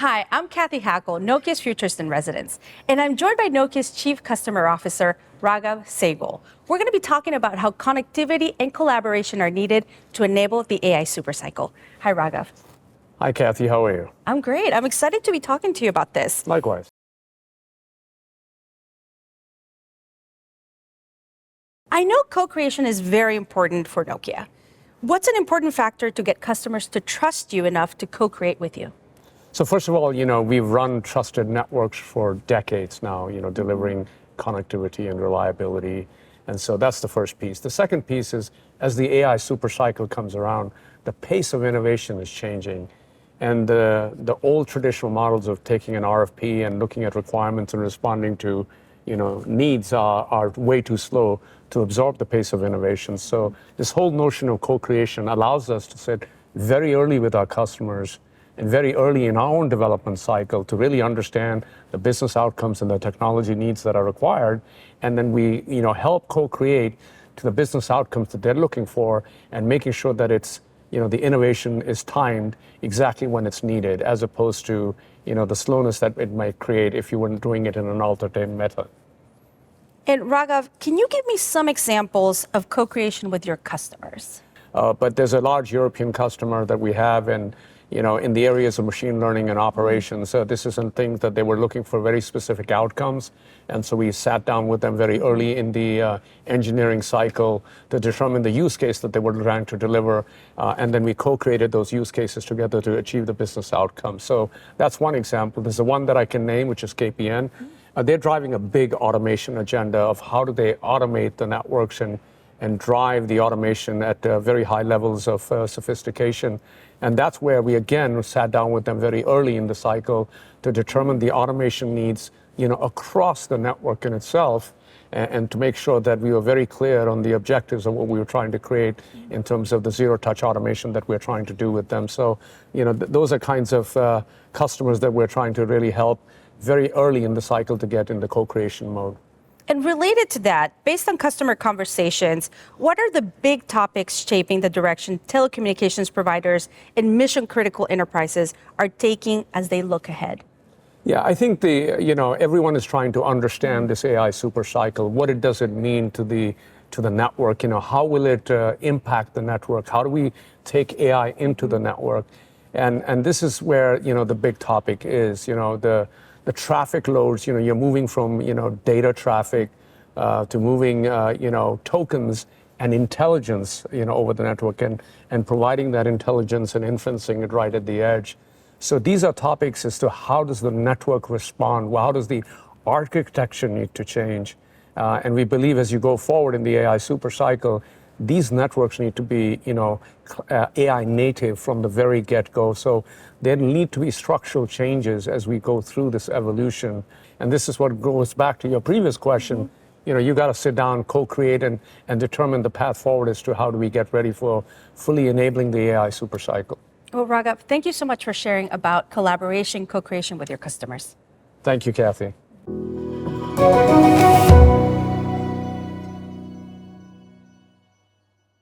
Hi, I'm Cathy Hackl, Nokia's Futurist in Residence, and I'm joined by Nokia's Chief Customer Officer, Raghav Sahgal. We're going to be talking about how connectivity and collaboration are needed to enable the AI supercycle. Hi, Raghav. Hi, Cathy. How are you? I'm great. I'm excited to be talking to you about this. Likewise. I know co-creation is very important for Nokia. What's an important factor to get customers to trust you enough to co-create with you? So first of all, we've run trusted networks for decades now, delivering connectivity and reliability. And so that's the first piece. The second piece is, as the AI supercycle comes around, the pace of innovation is changing. And the old traditional models of taking an RFP and looking at requirements and responding to needs are way too slow to absorb the pace of innovation. So this whole notion of co-creation allows us to sit very early with our customers and very early in our own development cycle to really understand the business outcomes and the technology needs that are required. And then we help co-create to the business outcomes that they're looking for and making sure that it's the innovation is timed exactly when it's needed, as opposed to the slowness that it might create if you weren't doing it in an alternative method. And Raghav, can you give me some examples of co-creation with your customers? But there's a large European customer that we have, and in the areas of machine learning and operations. This is something that they were looking for very specific outcomes. And so we sat down with them very early in the engineering cycle to determine the use case that they were trying to deliver. And then we co-created those use cases together to achieve the business outcome. So that's one example. There's the one that I can name, which is KPN. They're driving a big automation agenda of how do they automate the networks and drive the automation at very high levels of sophistication. And that's where we, again, sat down with them very early in the cycle to determine the automation needs across the network in itself, and to make sure that we were very clear on the objectives of what we were trying to create in terms of the zero-touch automation that we're trying to do with them. So, those are kinds of customers that we're trying to really help very early in the cycle to get in the co-creation mode. And related to that, based on customer conversations, what are the big topics shaping the direction telecommunications providers and mission-critical enterprises are taking as they look ahead? Yeah, I think everyone is trying to understand this AI supercycle. What does it mean to the network? How will it impact the network? How do we take AI into the network? And this is where the big topic is. The traffic loads, you're moving from, data traffic to moving, tokens and intelligence, over the network and providing that intelligence and inferencing it right at the edge. So these are topics as to how does the network respond? How does the architecture need to change? And we believe as you go forward in the AI supercycle, these networks need to be, AI native from the very get-go. So there need to be structural changes as we go through this evolution. And this is what goes back to your previous question. You got to sit down, co-create, and determine the path forward as to how do we get ready for fully enabling the AI supercycle. Well, Raghav, thank you so much for sharing about collaboration, co-creation with your customers. Thank you, Cathy.